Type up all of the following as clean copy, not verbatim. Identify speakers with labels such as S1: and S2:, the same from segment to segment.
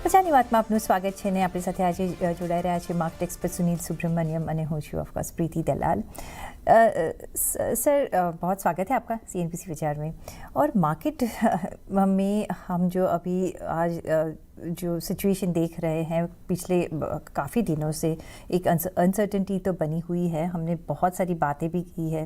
S1: મજાની વાતમાં આપનું સ્વાગત છે ને આપણી સાથે આજે જોડાઈ રહ્યા છે માર્કેટ એક્સપર્ટ સુनील सुब्रमण्यम અને હું છું ऑफकोर्स प्रीति दलाल। सर बहुत स्वागत है आपका CNBC विचार में। और मार्केट में हम जो अभी आज जो सिचुएशन देख रहे हैं पिछले काफ़ी दिनों से एक अनसर्टेनिटी तो बनी हुई है, हमने बहुत सारी बातें भी की है,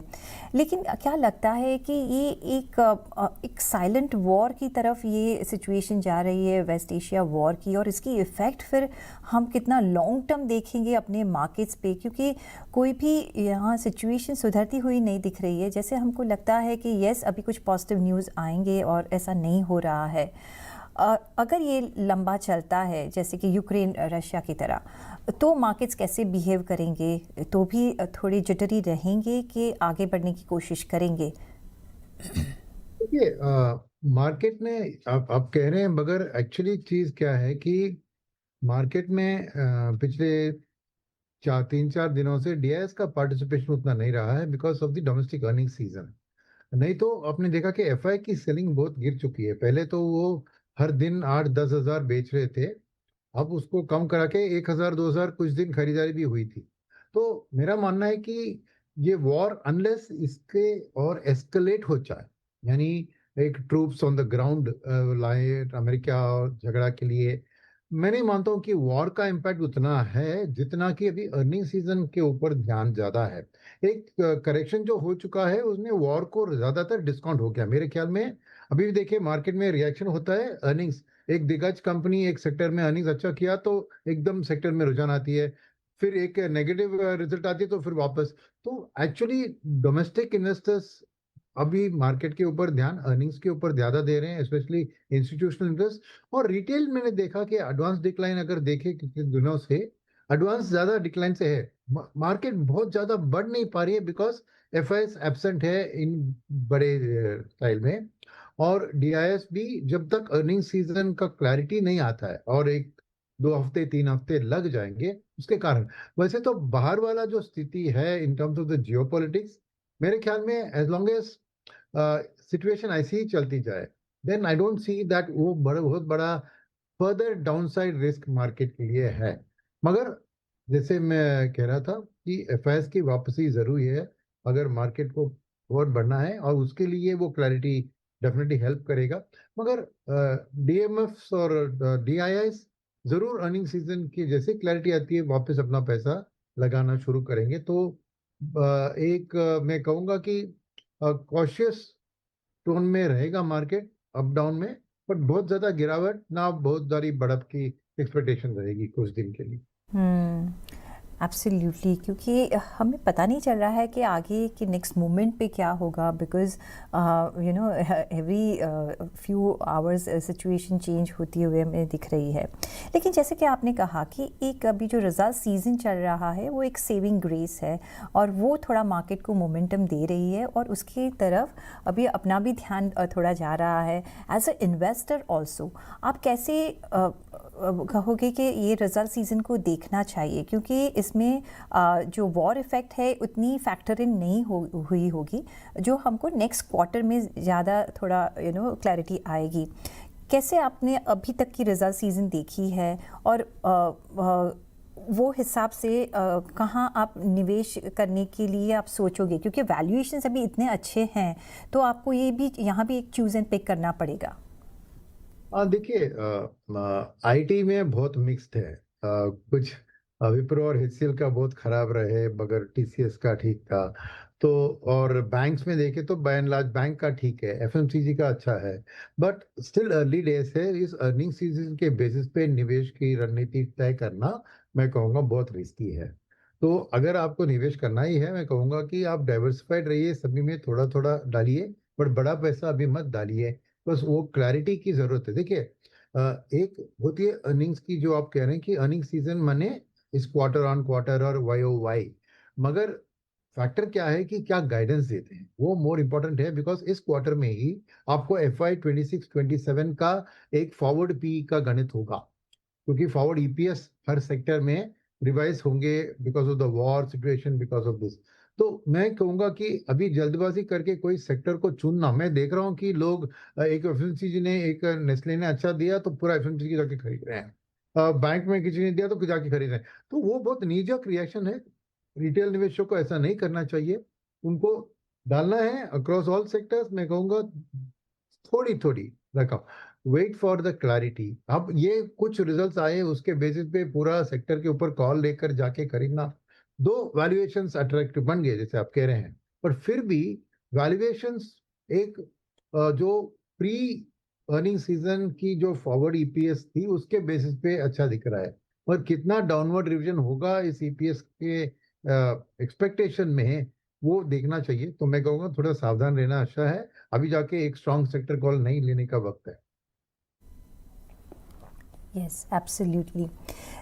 S1: लेकिन क्या लगता है कि ये एक साइलेंट वॉर की तरफ ये सिचुएशन जा रही है, वेस्ट एशिया वॉर की, और इसकी इफ़ेक्ट फिर हम कितना लॉन्ग टर्म देखेंगे अपने मार्केट्स पे, क्योंकि कोई भी यहाँ सिचुएशन सुधरती हुई नहीं दिख रही है। जैसे हमको लगता है कि यस अभी कुछ पॉजिटिव न्यूज़ आएंगे और ऐसा नहीं हो रहा है। अगर ये लंबा चलता है जैसे कि यूक्रेन रशिया की तरह, तो मार्केट्स कैसे बिहेव करेंगे? तो भी थोड़े जिटरी रहेंगे कि आगे बढ़ने की कोशिश करेंगे?
S2: देखिए, मार्केट ने आप कह रहे हैं, मगर एक्चुअली चीज क्या है कि मार्केट में पिछले 3-4 दिनों से डीआईएस का पार्टिसिपेशन उतना नहीं रहा है because of the domestic earning season. नहीं तो आपने देखा कि एफआई की सेलिंग बहुत गिर चुकी है। पहले तो वो हर दिन 8-10 हजार बेच रहे थे, अब उसको कम करा के 1,000-2,000 कुछ दिन खरीदारी भी हुई थी। तो मेरा मानना है कि ये वॉर अनलेस इसके और एस्केलेट हो जाए, यानी एक ट्रूप्स ऑन द ग्राउंड लाए अमेरिका और झगड़ा के लिए, मैं नहीं मानता हूँ कि वॉर का इम्पैक्ट उतना है जितना कि अभी अर्निंग सीजन के ऊपर ध्यान ज्यादा है। एक करेक्शन जो हो चुका है उसमें वॉर को ज्यादातर डिस्काउंट हो गया मेरे ख्याल में। अभी भी देखिए मार्केट में रिएक्शन होता है, अर्निंग्स एक दिग्गज कंपनी एक सेक्टर में अर्निंग्स अच्छा किया तो एकदम सेक्टर में रुझान आती है, फिर एक नेगेटिव रिजल्ट आती है तो फिर वापस। तो एक्चुअली डोमेस्टिक इन्वेस्टर्स अभी मार्केट के ऊपर ध्यान अर्निंग्स के ऊपर ज्यादा दे रहे हैं, स्पेशली इंस्टीट्यूशनल इन्वेस्ट। और रिटेल मैंने देखा कि एडवांस डिक्लाइन अगर देखे कितने दिनों से एडवांस ज्यादा डिक्लाइन से है, मार्केट बहुत ज्यादा बढ़ नहीं पा रही है बिकॉज एफआईएस एब्सेंट है इन बड़े स्टाइल में। और डीआईएस भी जब तक अर्निंग सीजन का क्लैरिटी नहीं आता है, और 1-2 हफ्ते 3 हफ्ते लग जाएंगे उसके कारण। वैसे तो बाहर वाला जो स्थिति है in terms of the geopolitics, मेरे ख्याल में एज लॉन्ग एज सिचुएशन ऐसी ही चलती जाए, then I don't see that वो बहुत बड़ा फर्दर डाउनसाइड रिस्क मार्केट के लिए है। मगर जैसे मैं कह रहा था कि एफआईएस की वापसी जरूरी है अगर मार्केट को और बढ़ना है, और उसके लिए वो क्लैरिटी डेफिनेटली हेल्प करेगा। मगर डीएमएफ और डीआईआईस जरूर अर्निंग सीजन की जैसे क्लैरिटी आती है वापस अपना पैसा लगाना शुरू करेंगे। तो मैं कहूँगा कि कॉशियस टोन में रहेगा मार्केट अप डाउन में, बट बहुत ज्यादा गिरावट ना बहुत सारी बढ़त की एक्सपेक्टेशन रहेगी कुछ दिन के लिए।
S1: एब्सोल्युटली, क्योंकि हमें पता नहीं चल रहा है कि आगे के नेक्स्ट मोमेंट पे क्या होगा, because you know every few hours situation change होती हुई हमें दिख रही है। लेकिन जैसे कि आपने कहा कि एक अभी जो रिजल्ट सीजन चल रहा है वो एक सेविंग ग्रेस है, और वो थोड़ा मार्केट को मोमेंटम दे रही है, और उसकी तरफ अभी अपना भी ध्यान थोड़ा जा रहा है। एज अ इन्वेस्टर ऑल्सो आप कैसे कहोगे कि ये रिजल्ट सीजन को देखना चाहिए, क्योंकि इसमें जो वॉर इफेक्ट है उतनी फैक्टर इन नहीं हुई होगी, जो हमको नेक्स्ट क्वार्टर में ज़्यादा थोड़ा क्लैरिटी आएगी। कैसे आपने अभी तक की रिजल्ट सीजन देखी है, और वो हिसाब से कहाँ आप निवेश करने के लिए आप सोचोगे, क्योंकि वैल्यूएशंस अभी इतने अच्छे हैं तो आपको ये भी यहाँ भी एक चूज एंड पिक करना पड़ेगा।
S2: देखिए, आईटी में बहुत मिक्स्ड है। कुछ विप्रो और एचसीएल का बहुत खराब रहे, मगर टीसीएस का ठीक था। तो और बैंक्स में देखे तो बाय एंड लार्ज बैंक का ठीक है, एफएमसीजी का अच्छा है, बट स्टिल अर्ली डेज है। इस अर्निंग सीजन के बेसिस पे निवेश की रणनीति तय करना मैं कहूँगा बहुत रिस्की है। तो अगर आपको निवेश करना ही है, मैं कहूँगा कि आप डाइवर्सिफाइड रहिए, सभी में थोड़ा थोड़ा डालिए, बट बड़ा पैसा अभी मत डालिए। बस वो क्लैरिटी की जरूरत है। देखिए, एक होती है अर्निंग्स की, जो आप कह रहे हैं कि अर्निंग सीजन माने इस क्वार्टर ऑन क्वार्टर और वाई ओ वाई, मगर फैक्टर क्या है कि क्या गाइडेंस देते हैं, वो मोर इंपॉर्टेंट है। बिकॉज इस क्वार्टर में ही आपको FY 26-27 का एक फॉरवर्ड पी का गणित होगा, क्योंकि फॉरवर्ड ईपीएस हर सेक्टर में रिवाइज होंगे because of the war situation, because of this. तो मैं कहूंगा कि अभी जल्दबाजी करके कोई सेक्टर को चुनना, मैं देख रहा हूँ कि लोग एक एफएमसीजी ने एक नेस्ले ने अच्छा दिया तो पूरा एफएमसीजी जाके खरीद रहे हैं। बैंक में किसी ने दिया तो जाके खरीद रहे हैं। तो वो बहुत नीजक रिएक्शन है। रिटेल निवेशकों को ऐसा नहीं करना चाहिए। उनको डालना है अक्रॉस ऑल सेक्टर्स। मैं कहूँगा थोड़ी-थोड़ी रकम, वेट फॉर द क्लैरिटी। अब ये कुछ रिजल्ट्स आए, उसके बेसिस पे पूरा सेक्टर के ऊपर कॉल लेकर जाके खरीदना, दो वैल्यूएशंस अट्रैक्टिव बन गए जैसे आप कह रहे हैं, पर फिर भी वैल्यूएशंस एक जो प्री अर्निंग सीजन की जो फॉरवर्ड ईपीएस थी उसके बेसिस पे अच्छा दिख रहा है, और कितना डाउनवर्ड रिविजन होगा इस ईपीएस के एक्सपेक्टेशन में वो देखना चाहिए। तो मैं कहूँगा थोड़ा सावधान रहना अच्छा है। अभी जाके एक स्ट्रॉन्ग सेक्टर कॉल नहीं लेने का वक्त है।
S1: Yes absolutely.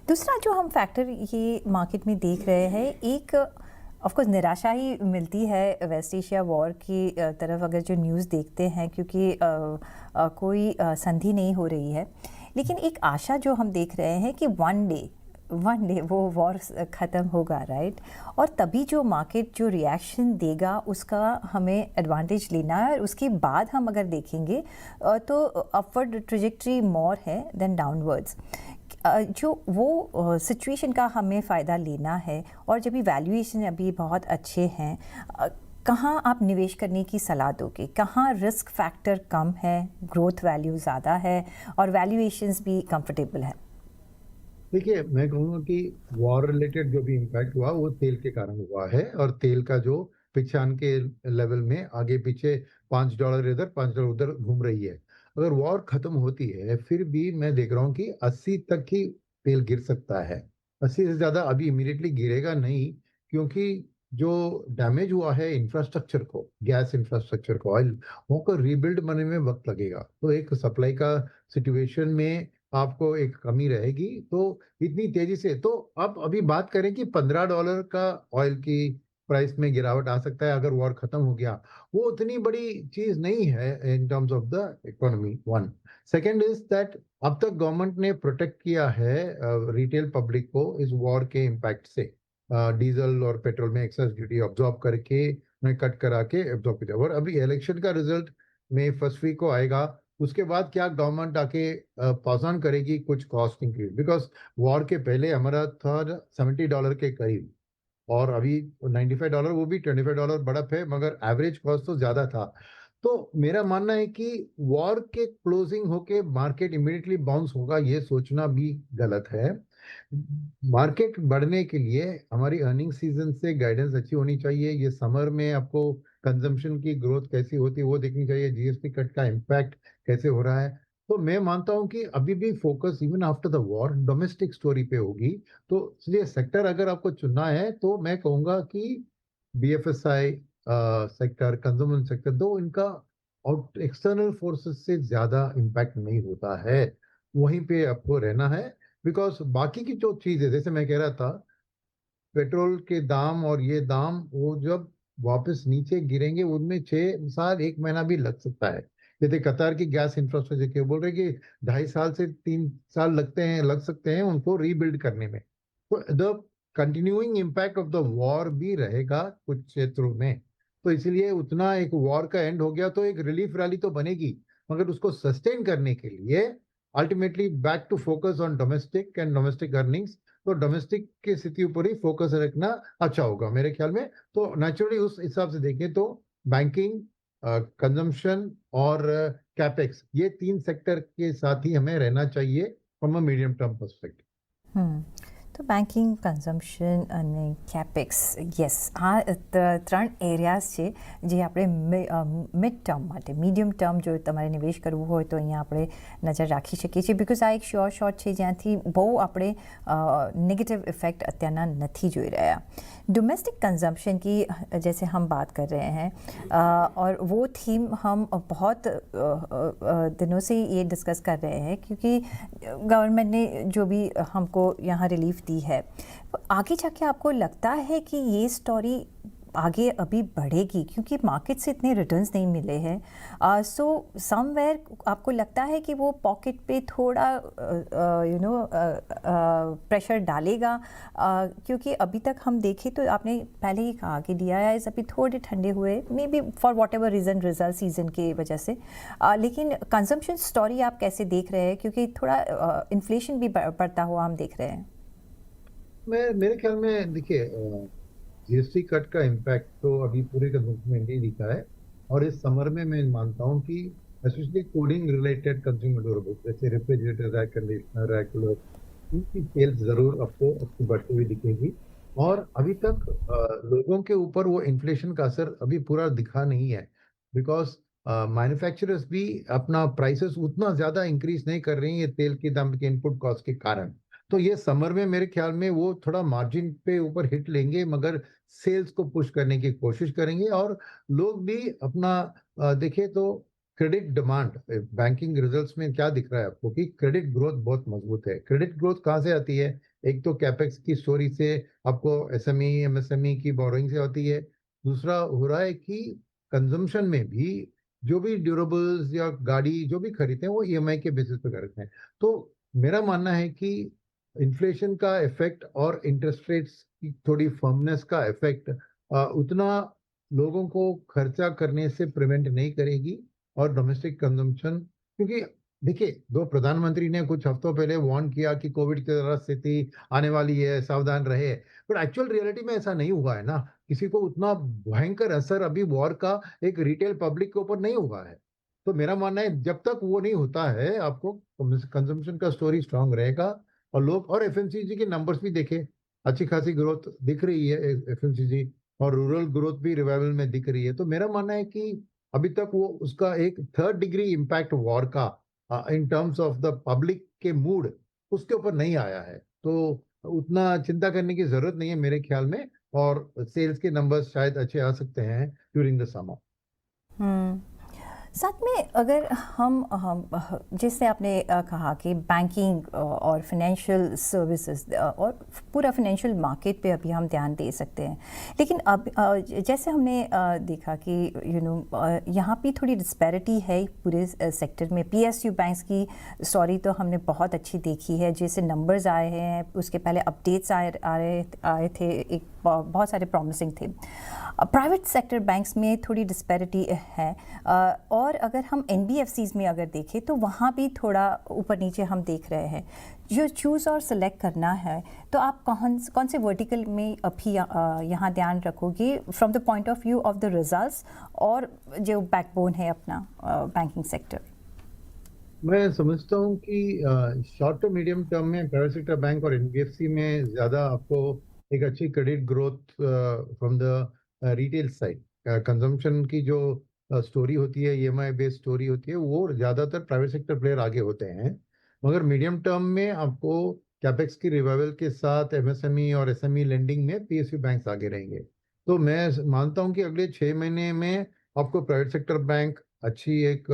S1: दूसरा जो हम फैक्टर ये मार्केट में देख रहे हैं, एक ऑफ कोर्स निराशा ही मिलती है वेस्ट एशिया वॉर की तरफ अगर जो न्यूज़ देखते हैं, क्योंकि कोई संधि नहीं हो रही है, लेकिन एक आशा जो हम देख रहे हैं कि वन डे वो वॉर ख़त्म होगा, राइट? और तभी जो मार्केट जो रिएक्शन देगा उसका हमें एडवांटेज लेना है, और उसके बाद हम अगर देखेंगे तो अपवर्ड ट्रेजेक्ट्री मोर है देन डाउनवर्ड्स। जो वो सिचुएशन का हमें फ़ायदा लेना है, और जब भी वैल्यूएशन अभी बहुत अच्छे हैं, कहाँ आप निवेश करने की सलाह दोगे? कहाँ रिस्क फैक्टर कम है, ग्रोथ वैल्यू ज़्यादा है, और वैल्यूएशंस भी कंफर्टेबल है?
S2: देखिए, मैं कहूँगा कि वॉर रिलेटेड जो भी इम्पैक्ट हुआ वो तेल के कारण हुआ है, और तेल का जो 95 के लेवल में आगे पीछे $5 इधर $5 उधर घूम रही है। अगर वॉर खत्म होती है फिर भी मैं देख रहा हूँ कि 80 तक ही तेल गिर सकता है। 80 से ज़्यादा अभी इमीडिएटली गिरेगा नहीं, क्योंकि जो डैमेज हुआ है इंफ्रास्ट्रक्चर को, गैस इंफ्रास्ट्रक्चर को, ऑयल वो को रीबिल्ड बनने में वक्त लगेगा। तो एक सप्लाई का सिचुएशन में आपको एक कमी रहेगी। तो इतनी तेजी से तो अब अभी बात करें कि $15 का ऑयल की प्राइस में गिरावट आ सकता है अगर वॉर खत्म हो गया, वो उतनी बड़ी चीज नहीं है in terms of the economy. One second is that अब तक गवर्नमेंट ने प्रोटेक्ट किया है रिटेल पब्लिक को इस वॉर के इम्पैक्ट से। डीजल और पेट्रोल में एक्साइज ड्यूटी ऑब्जॉर्व करके उन्हें कट करा के ऑब्जॉर्व किया, और अभी इलेक्शन का रिजल्ट में फर्स्ट वीक को आएगा। उसके बाद क्या गवर्नमेंट आके पास ऑन करेगी कुछ कॉस्ट इंक्रीज, बिकॉज वॉर के पहले हमारा था $70 के करीब, और अभी $95, वो भी $25 बढ़त है, मगर एवरेज कॉस्ट तो ज्यादा था। तो मेरा मानना है कि वॉर के क्लोजिंग होके मार्केट इमीडिएटली बाउंस होगा, ये सोचना भी गलत है। मार्केट बढ़ने के लिए हमारी अर्निंग सीजन से गाइडेंस अच्छी होनी चाहिए। ये समर में आपको कंजम्पशन की ग्रोथ कैसी होती है वो देखनी चाहिए, जीएसटी कट का इम्पैक्ट कैसे हो रहा है। तो मैं मानता हूं कि अभी भी focus even after the war domestic story पे होगी। तो इसलिए सेक्टर अगर आपको चुनना है तो मैं कहूंगा कि बीएफएसआई सेक्टर, कंज्यूमर सेक्टर, दो इनका आउट एक्सटर्नल फोर्सेस से ज्यादा इम्पैक्ट नहीं होता है, वहीं पे आपको रहना है। बिकॉज बाकी की जो चीज है, जैसे मैं कह रहा था, पेट्रोल के दाम और ये दाम वो जब वापस नीचे गिरेंगे उनमें 6 साल 1 महीना भी लग सकता है। जैसे कतार की गैस इंफ्रास्ट्रक्चर के बोल रहे कि 2.5 साल से 3 साल लग सकते हैं उनको रीबिल्ड करने में। तो the continuing impact of the war भी रहेगा कुछ क्षेत्रों में। तो इसलिए उतना एक वॉर का एंड हो गया तो एक रिलीफ रैली तो बनेगी, मगर उसको सस्टेन करने के लिए ultimately back to focus on domestic and domestic earnings. तो डोमेस्टिक की स्थिति ऊपर ही फोकस रखना अच्छा होगा मेरे ख्याल में। तो नेचुरली उस हिसाब से देखें तो बैंकिंग, कंजम्पशन और कैपेक्स, ये 3 सेक्टर के साथ ही हमें रहना चाहिए from a medium term perspective.
S1: તો બેન્કિંગ, કન્ઝમ્પશન અને કેપેક્સ, યસ, આ ત્રણ એરિયાઝ છે જે આપણે મિડ ટર્મ માટે, મીડિયમ ટર્મ જો તમારે નિવેશ કરવું હોય તો અહીંયા આપણે નજર રાખી શકીએ છીએ, બિકોઝ આ એક શ્યોર શોટ છે જ્યાંથી બહુ આપણે नेगेटिव इफ़ेक्ट अत्याना नहीं जोई रहा। डोमेस्टिक कंजम्पशन की जैसे हम बात कर रहे हैं, और वो थीम हम बहुत दिनों से ये डिस्कस कर रहे हैं, क्योंकि गवर्नमेंट ने जो भी हमको यहाँ रिलीफ दी है, आगे जाके आपको लगता है कि ये स्टोरी आगे अभी बढ़ेगी क्योंकि मार्केट से इतने रिटर्न्स नहीं मिले हैं, सो समवेयर आपको लगता है कि वो पॉकेट पे थोड़ा प्रेशर डालेगा? क्योंकि अभी तक हम देखें तो आपने पहले ही कहा कि DIIs अभी थोड़े ठंडे हुए, may be for what ever reason, result season की वजह से, लेकिन कंजम्पशन स्टोरी आप कैसे देख रहे हैं? क्योंकि थोड़ा इन्फ्लेशन भी बढ़ता हुआ हम देख रहे हैं।
S2: मेरे ख्याल में देखिए, जीएसटी कट का इम्पैक्ट तो अभी पूरे कंज्यूमर में नहीं दिखा है। और इस समर में मैं मानता हूँ कि specially cooling related consumer durables जैसे refrigerator, air conditioner, air cooler, इनकी सेल्स जरूर आपको बढ़ती हुई दिखेगी। और अभी तक लोगों के ऊपर वो इन्फ्लेशन का असर अभी पूरा दिखा नहीं है, बिकॉज मैन्युफैक्चरर्स भी अपना प्राइसेस उतना ज्यादा इंक्रीज नहीं कर रही है तेल के दाम के इनपुट कॉस्ट के कारण। तो ये समर में मेरे ख्याल में वो थोड़ा मार्जिन पे ऊपर हिट लेंगे, मगर सेल्स को पुश करने की कोशिश करेंगे। और लोग भी अपना देखें तो क्रेडिट डिमांड, बैंकिंग रिजल्ट्स में क्या दिख रहा है आपको कि क्रेडिट ग्रोथ बहुत मजबूत है। क्रेडिट ग्रोथ कहाँ से आती है? एक तो कैपेक्स की स्टोरी से आपको एसएमई एमएसएमई की बोरोइंग से होती है। दूसरा हो रहा है कि कंजम्पशन में भी जो भी ड्यूरेबल्स या गाड़ी जो भी खरीदते हैं वो ईएमआई के बेसिस पे खरीदते हैं। तो मेरा मानना है कि इन्फ्लेशन का इफेक्ट और इंटरेस्ट रेट्स की थोड़ी फर्मनेस का इफेक्ट उतना लोगों को खर्चा करने से प्रिवेंट नहीं करेगी। और डोमेस्टिक कंजम्पशन, क्योंकि देखिए, दो प्रधानमंत्री ने कुछ हफ्तों पहले वार्न किया कि कोविड की तरह स्थिति आने वाली है, सावधान रहे, बट एक्चुअल रियलिटी में ऐसा नहीं हुआ है ना। किसी को उतना भयंकर असर अभी वॉर का एक रिटेल पब्लिक के ऊपर नहीं हुआ है। तो मेरा मानना है जब तक वो नहीं होता है, आपको कंजम्पशन का स्टोरी स्ट्रांग रहेगा। और लोग, और एफएमसीजी के नंबर्स भी देखे, अच्छी खासी ग्रोथ दिख रही है एफएमसीजी, और रूरल ग्रोथ भी रिवाइवल में दिख रही है। तो मेरा मानना है कि अभी तक वो उसका एक थर्ड डिग्री इम्पैक्ट वॉर का in terms of the public के मूड उसके ऊपर नहीं आया है। तो उतना चिंता करने की जरूरत नहीं है मेरे ख्याल में। और सेल्स के नंबर्स शायद अच्छे आ सकते हैं ड्यूरिंग द समर।
S1: हम्म। साथ में अगर हम जैसे आपने कहा कि बैंकिंग और फाइनेंशियल सर्विसेज और पूरा फाइनेंशियल मार्केट पे अभी हम ध्यान दे सकते हैं, लेकिन अब जैसे हमने देखा कि यहाँ पे थोड़ी डिस्पैरिटी है पूरे सेक्टर में। PSU बैंक्स की स्टोरी तो हमने बहुत अच्छी देखी है, जैसे नंबर्स आए हैं, उसके पहले अपडेट्स आए थे, एक बहुत सारे प्रॉमिसिंग थे। प्राइवेट सेक्टर बैंक्स में थोड़ी डिस्पैरिटी है, और अगर हम NBFCs में अगर देखें तो वहाँ भी थोड़ा ऊपर नीचे हम देख रहे हैं। जो चूज़ और सेलेक्ट करना है तो आप कौन से वर्टिकल में अभी यहाँ ध्यान रखोगे from the point of view of the results और जो बैकबोन है अपना बैंकिंग सेक्टर?
S2: मैं समझता हूँ कि शॉर्ट टू मीडियम टर्म में प्राइवेट सेक्टर बैंक और एनबीएफसी में ज्यादा आपको एक अच्छी credit growth from the retail side. Consumption की जो स्टोरी होती है, ईएमआई बेस्ड स्टोरी होती है, वो ज्यादातर प्राइवेट सेक्टर प्लेयर आगे होते हैं। मगर मीडियम टर्म में आपको कैपेक्स की रिवाइवल के साथ एमएसएमई और एसएमई लेंडिंग में पीएसयू बैंक्स आगे रहेंगे। तो मैं मानता हूँ कि अगले 6 महीने में आपको प्राइवेट सेक्टर बैंक अच्छी एक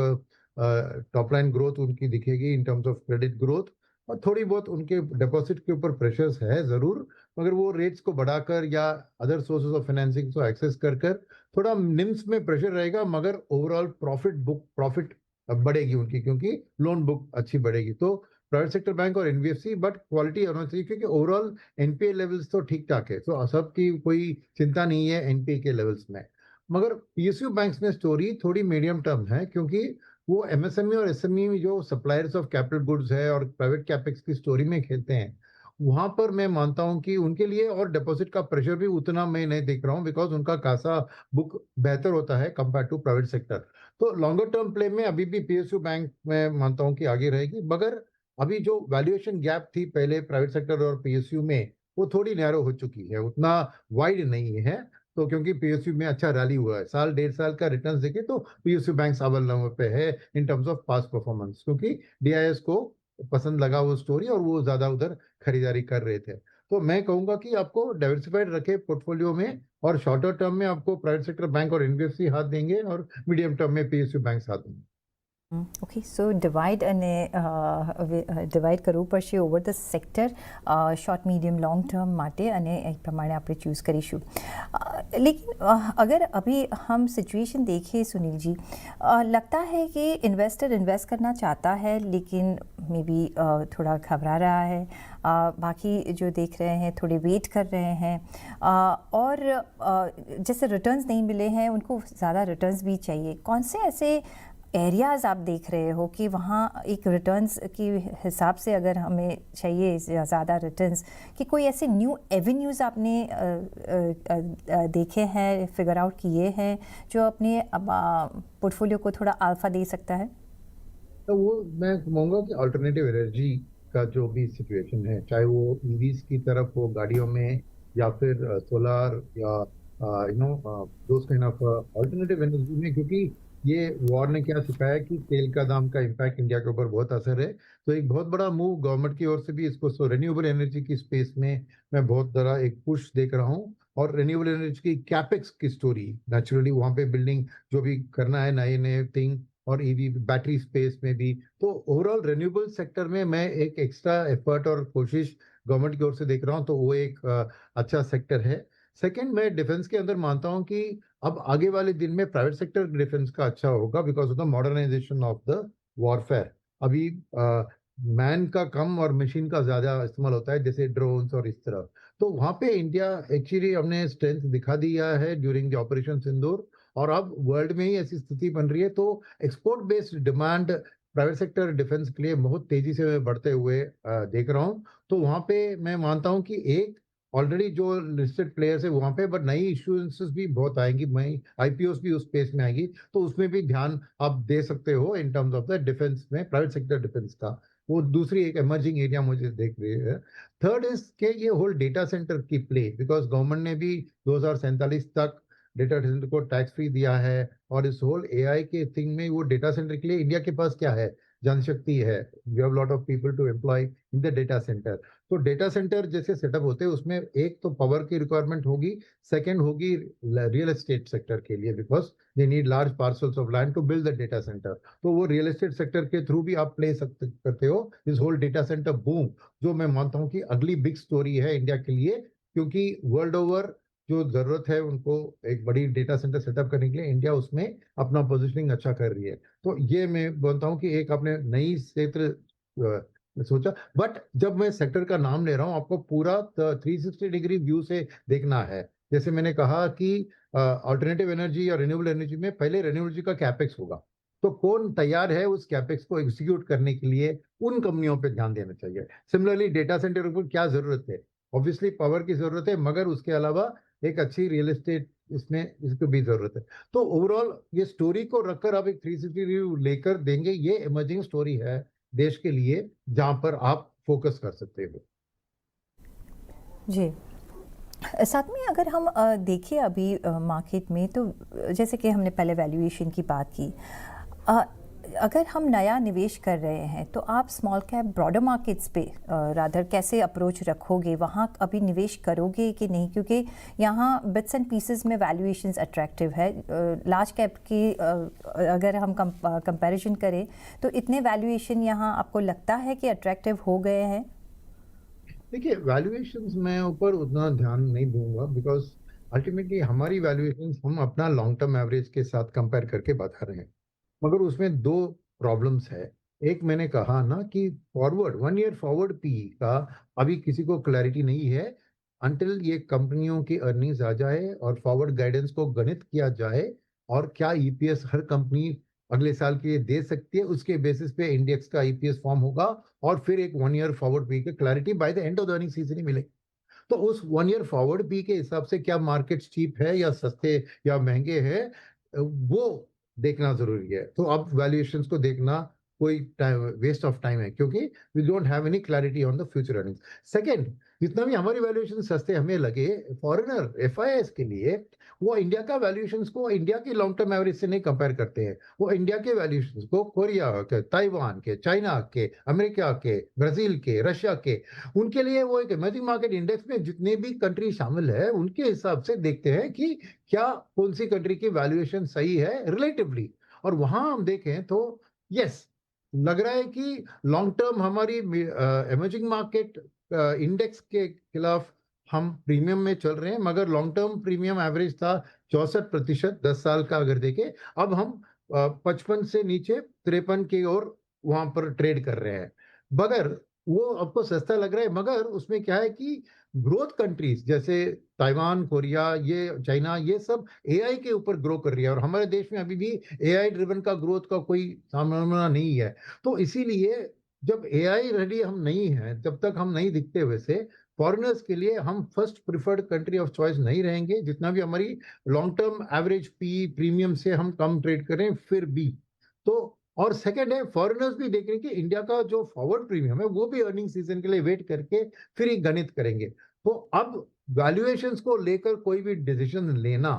S2: टॉप लाइन ग्रोथ उनकी दिखेगी in terms of credit growth. और थोड़ी बहुत उनके डिपॉजिट के ऊपर प्रेशर्स है जरूर, मगर वो रेट्स को बढ़ाकर या अदर सोर्सेज ऑफ फाइनेंसिंग को एक्सेस कर कर थोड़ा निम्स में प्रेशर रहेगा। मगर ओवरऑल प्रॉफिट बढ़ेगी उनकी, क्योंकि लोन बुक अच्छी बढ़ेगी। तो प्राइवेट सेक्टर बैंक और एनबीएफसी, बट क्वालिटी होना चाहिए, क्योंकि ओवरऑल एनपीए लेवल्स तो ठीक ठाक है, तो सबकी कोई चिंता नहीं है एनपीए के लेवल्स में। मगर पीएसयू बैंक्स में स्टोरी थोड़ी मीडियम टर्म है, क्योंकि वो एमएसएमई और एसएमई में जो सप्लायर्स ऑफ कैपिटल गुड्स है और प्राइवेट कैपेक्स की स्टोरी में खेलते हैं, वहां पर मैं मानता हूं कि उनके लिए और डिपॉजिट का प्रेशर भी उतना मैं नहीं देख रहा हूं, बिकॉज उनका खासा बुक बेहतर होता है कंपेयर टू प्राइवेट सेक्टर। तो लॉन्गर टर्म प्ले में अभी भी पीएसयू बैंक मैं मानता हूं कि आगे रहेगी। मगर अभी जो वैल्यूएशन गैप थी पहले प्राइवेट सेक्टर और पीएसयू में, वो थोड़ी नैरो हो चुकी है, उतना वाइड नहीं है। तो क्योंकि पीएसयू में अच्छा रैली हुआ है, साल डेढ़ साल का रिटर्न देखे तो पीएसयू बैंक अव्वल नंबर पे है in terms of past performance, क्योंकि डीआईएस को पसंद लगा वो स्टोरी और वो ज्यादा उधर खरीदारी कर रहे थे। तो मैं कहूंगा कि आपको डाइवर्सिफाइड रखे पोर्टफोलियो में, और शॉर्टर टर्म में आपको प्राइवेट सेक्टर बैंक और एनबीएफसी हाथ देंगे, और मीडियम टर्म में पीएसयू बैंक हाथ देंगे।
S1: ઓકે સો ડિવાઈડ કરવું પડશે over the sector short medium long term માટે અને એ પ્રમાણે આપણે ચૂઝ કરીશું लेकिन अगर अभी हम सिचुएशन देखें सुनील जी, लगता है कि इन्वेस्टर इन्वेस्ट करना चाहता है लेकिन मे बी थोड़ा घबरा रहा है, बाकी जो देख रहे हैं थोड़े वेट कर रहे हैं, और जैसे रिटर्न्स नहीं मिले हैं उनको ज़्यादा रिटर्न्स भी चाहिए। कौन से ऐसे एरियाज़ आप देख रहे हो कि वहाँ एक रिटर्न्स के हिसाब से अगर हमें चाहिए ज़्यादा रिटर्न्स, कि कोई ऐसे न्यू एवेन्यूज़ आपने देखे हैं, फिगर आउट किए हैं जो अपने पोर्टफोलियो को थोड़ा अल्फा दे सकता है?
S2: तो वो मैं कहूँगा कि अल्टरनेटिव एनर्जी का जो भी सिचुएशन है, चाहे वो ईवीज की तरफ हो गाड़ियों में, या फिर सोलार, या those kind of alternative energy में, क्योंकि ये वॉर ने क्या सिखाया कि तेल का दाम का इम्पैक्ट इंडिया के ऊपर बहुत असर है। तो एक बहुत बड़ा मूव गवर्नमेंट की ओर से भी इसको रिन्यूएबल एनर्जी की स्पेस में मैं बहुत बड़ा एक पुश देख रहा हूँ। और रिन्यूएबल एनर्जी की कैपेक्स की स्टोरी, नेचुरली वहाँ पे बिल्डिंग जो भी करना है, नए नए थिंग, और ईवी बैटरी स्पेस में भी, तो ओवरऑल रिन्यूएबल सेक्टर में मैं एक एक्स्ट्रा एफर्ट और कोशिश गवर्नमेंट की ओर से देख रहा हूँ, तो वो एक अच्छा सेक्टर है। सेकंड, मैं डिफेंस के अंदर मानता हूँ कि अब आगे वाले दिन में प्राइवेट सेक्टर डिफेंस का अच्छा होगा, because of the modernisation of the warfare. अभी मैन का कम और मशीन का ज्यादा इस्तेमाल होता है, जैसे ड्रोन्स और इस तरह। तो वहां पे इंडिया एक्चुअली हमने स्ट्रेंथ दिखा दिया है ड्यूरिंग द ऑपरेशन सिंदूर, और अब वर्ल्ड में ही ऐसी स्थिति बन रही है, तो export based demand private sector defence के लिए बहुत तेजी से बढ़ते हुए देख रहा हूँ। तो वहां पे मैं मानता हूँ कि एक ऑलरेडी जो लिस्टेड प्लेयर्स है वहां पे, बट नई इश्यूएंसेस भी बहुत आएंगी, नई आईपीओस भी उस स्पेस में आएगी, तो उसमें भी ध्यान आप दे सकते हो in terms of the defence में, प्राइवेट सेक्टर डिफेंस का। वो दूसरी एक इमर्जिंग एरिया मुझे देख रही है। थर्ड इज के ये होल डेटा सेंटर की प्ले, बिकॉज गवर्नमेंट ने भी 2047 तक डेटा सेंटर को टैक्स फ्री दिया है, और इस होल एआई के थिंग में वो डेटा सेंटर के लिए इंडिया के पास क्या है, जनशक्ति है। We have lot of people to employ in the data centre. तो डेटा सेंटर जैसे सेटअप होते हैं उसमें एक तो पावर की रिक्वायरमेंट होगी, सेकंड होगी रियल एस्टेट सेक्टर के लिए, because they need large parcels of land to build the data centre. तो वो रियल एस्टेट सेक्टर के थ्रू भी आप प्ले सकते करते हो इस होल डेटा सेंटर बूम, जो मैं मानता हूँ कि अगली बिग स्टोरी है इंडिया के लिए, क्योंकि वर्ल्ड ओवर जो जरूरत है उनको एक बड़ी डेटा सेंटर सेटअप करने के लिए, इंडिया उसमें अपना पोजिशनिंग अच्छा कर रही है। तो ये मैं बोलता हूँ कि एक आपने नई क्षेत्र सोचा। बट जब मैं सेक्टर का नाम ले रहा हूं, आपको पूरा 360 डिग्री व्यू से देखना है। जैसे मैंने कहा कि अल्टरनेटिव एनर्जी या रिन्यूएबल एनर्जी में पहले रिन्यूएबल एनर्जी का कैपेक्स होगा, तो कौन तैयार है उस कैपेक्स को एग्जीक्यूट करने के लिए, उन कंपनियों पे ध्यान देना चाहिए। सिमिलरली डेटा सेंटर को क्या जरूरत है, ऑब्वियसली पावर की जरूरत है, मगर उसके अलावा एक अच्छी रियल एस्टेट इसमें इसको भी जरूरत है। तो ओवरऑल ये स्टोरी को रखकर आप एक 360 रिव्यू लेकर देंगे, ये इमर्जिंग स्टोरी है देश के लिए, जहां पर आप फोकस कर सकते हो।
S1: जी, साथ में अगर हम देखें अभी मार्केट में, तो जैसे कि हमने पहले वैल्यूएशन की बात की, अ, अगर हम नया निवेश कर रहे हैं तो आप स्मॉल कैप ब्रॉडर मार्केट्स पे रादर कैसे अप्रोच रखोगे, वहाँ अभी निवेश करोगे कि नहीं, क्योंकि यहाँ बिट्स एंड पीसेस में वैल्यूएशंस अट्रैक्टिव है। लार्ज कैप की अगर हम कंपैरिजन करें तो इतने वैल्यूएशन यहाँ आपको लगता है कि अट्रैक्टिव हो गए हैं?
S2: देखिए, वैल्यूएशंस में ऊपर उतना ध्यान नहीं दूंगा, बिकॉज अल्टीमेटली हमारी वैल्यूएशंस हम अपना लॉन्ग टर्म एवरेज के साथ कंपेयर करके बता रहे हैं, मगर उसमें दो प्रॉब्लम्स है। एक मैंने कहा ना कि फॉरवर्ड 1 ईयर फॉरवर्ड पी का अभी किसी को क्लैरिटी नहीं है, अंटिल ये कंपनियों की अर्निंग्स आ जाए और फॉरवर्ड गाइडेंस को गणित किया जाए, और क्या ईपीएस हर कंपनी अगले साल के लिए दे सकती है, उसके बेसिस पे इंडेक्स का ईपीएस फॉर्म होगा, और फिर एक 1 ईयर फॉरवर्ड पी की clarity by the end of the earning season ही मिलेगी। तो उस 1 ईयर फॉरवर्ड पी के हिसाब से क्या मार्केट चीप है या सस्ते या महंगे हैं, वो देखना जरूरी है। तो अब वैल्यूएशंस को देखना कोई टाइम वेस्ट ऑफ टाइम है, क्योंकि we don't have any clarity on the future earnings. Second, जितना भी हमारी वैल्यूएशन सस्ते हमें लगे, फॉरेनर एफआईआईएस के लिए वो इंडिया का वैल्यूएशंस को इंडिया के लॉन्ग टर्म एवरेज से नहीं कंपेयर करते हैं। वो इंडिया के वैल्यूएशंस को कोरिया के, ताइवान के, चाइना के, अमेरिका के, ब्राजील के, रशिया के, उनके लिए वो एक इमर्जिंग मार्केट इंडेक्स में जितने भी कंट्री शामिल है उनके हिसाब से देखते हैं कि क्या कौन सी कंट्री की वैल्यूएशन सही है रिलेटिवली। और वहां हम देखें तो यस, लग रहा है कि लॉन्ग टर्म हमारी इमर्जिंग मार्केट इंडेक्स के खिलाफ हम प्रीमियम में चल रहे हैं, मगर लॉन्ग टर्म प्रीमियम एवरेज था 64% 10 साल का अगर देखें, अब हम 55 से नीचे 53 की ओर वहां पर ट्रेड कर रहे हैं। मगर वो आपको सस्ता लग रहा है, मगर उसमें क्या है कि ग्रोथ कंट्रीज जैसे ताइवान, कोरिया, ये चाइना, ये सब एआई के ऊपर ग्रो कर रही है और हमारे देश में अभी भी एआई ड्रिवन का ग्रोथ का कोई संभावना नहीं है। तो इसीलिए जब एआई रेडी हम नहीं हैं, जब तक हम नहीं दिखते वैसे, फॉरेनर्स के लिए हम first preferred country of choice नहीं रहेंगे, जितना भी हमारी long term average P premium से हम कम ट्रेड करें फिर भी। तो और सेकंड है, फॉरेनर्स भी देख रहे हैं कि इंडिया का जो फॉरवर्ड प्रीमियम है वो भी अर्निंग सीजन के लिए वेट करके फिर ही गणित करेंगे। तो अब वैल्यूएशंस को लेकर कोई भी डिसीजन लेना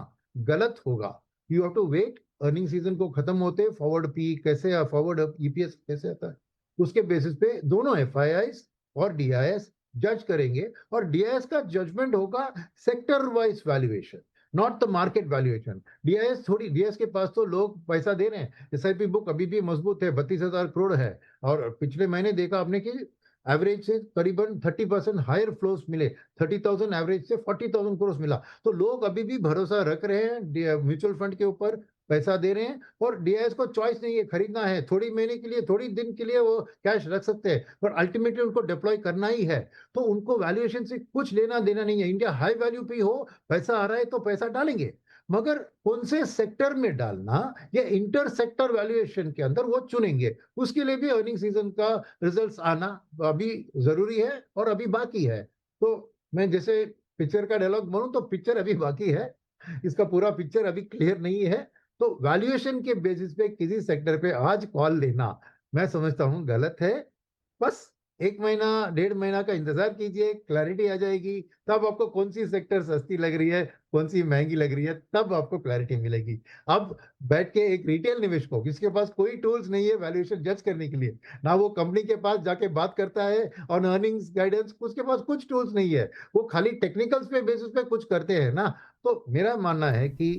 S2: गलत होगा। You have to wait, earning season को खत्म होते फॉरवर्ड पी कैसे, फॉरवर्ड ईपीएस कैसे आता है, उसके बेसिस पे दोनों एफआईआईस और डीआईएस जज करेंगे और डीआईएस का जजमेंट होगा sector wise valuation, not the market valuation. DIIs के पास तो लोग पैसा दे रहे हैं, एसआईपी बुक अभी भी मजबूत है, 32,000 करोड़ है और पिछले महीने देखा आपने कि एवरेज से करीबन 30% हायर फ्लोस मिले, 30,000 एवरेज से 40,000 करोड़ मिला। तो लोग अभी भी भरोसा रख रहे हैं म्यूचुअल फंड के ऊपर, पैसा दे रहे हैं और डीआईएस को चॉइस नहीं है, खरीदना है थोड़ी महीने के लिए, थोड़ी दिन के लिए वो कैश रख सकते हैं, पर अल्टीमेटली उनको डिप्लॉय करना ही है। तो उनको वैल्यूएशन से कुछ लेना देना नहीं है। इंडिया हाई वैल्यू पे हो, पैसा आ रहा है तो पैसा डालेंगे, मगर कौन से सेक्टर में डालना या इंटर सेक्टर वैल्यूएशन के अंदर वो चुनेंगे। उसके लिए भी अर्निंग सीजन का रिजल्ट्स आना अभी जरूरी है और अभी बाकी है। तो मैं जैसे पिक्चर का डायलॉग बोलूं तो पिक्चर अभी बाकी है, इसका पूरा पिक्चर अभी क्लियर नहीं है। तो वैल्यूएशन के बेसिस पे किसी सेक्टर पे आज कॉल लेना मैं समझता हूं गलत है। बस 1 महीना 1.5 महीना का इंतजार कीजिए, क्लैरिटी आ जाएगी, तब आपको कौन सी सेक्टर सस्ती लग रही है, कौन सी महंगी लग रही है, तब आपको क्लैरिटी मिलेगी। अब बैठ के एक रिटेल निवेशक को, जिसके पास कोई टूल्स नहीं है वैल्यूएशन जज करने के लिए, ना वो कंपनी के पास जाके बात करता है और अर्निंग्स गाइडेंस, उसके पास कुछ टूल्स नहीं है, वो खाली टेक्निकल्स पे बेसिस पे कुछ करते हैं ना। तो मेरा मानना है कि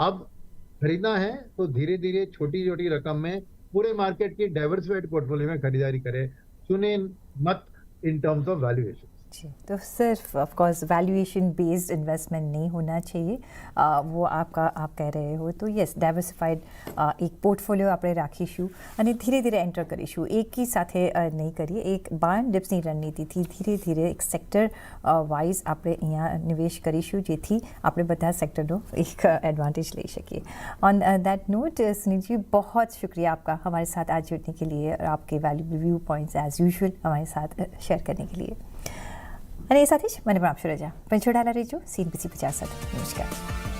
S2: अब खरीदना है तो धीरे धीरे छोटी छोटी रकम में पूरे मार्केट की डाइवर्सिफाइड पोर्टफोलियो में खरीदारी करें, चुने मत इन टर्म्स ऑफ वैल्यूएशन।
S1: जी, तो सिर्फ of course valuation based investment नहीं होना चाहिए, वो आप कह रहे हो तो यस डाइवर्सिफाइड एक પોર્ટફોલિયો આપણે રાખીશું અને ધીરે ધીરે એન્ટર કરીશું, એકી સાથે નહીં કરીએ, એક બાય ડિપ્સની રણનીતિથી ધીરે ધીરે એક સેક્ટર વાઇઝ આપણે અહીંયા નિવેશ કરીશું જેથી આપણે બધા સેક્ટરનો એક એડવાન્ટેજ લઈ શકીએ। On that note Sunil ji, बहुत शुक्रिया आपका हमारे साथ आज जुड़ने के लिए और आपके valuable viewpoints as usual हमारे साथ शेयर करने के लिए। અને એ સાથે જ મને પણ આપશો રજા, પણ જોડાયેલા રહેજો CNBC 50 સાથે। નમસ્કાર।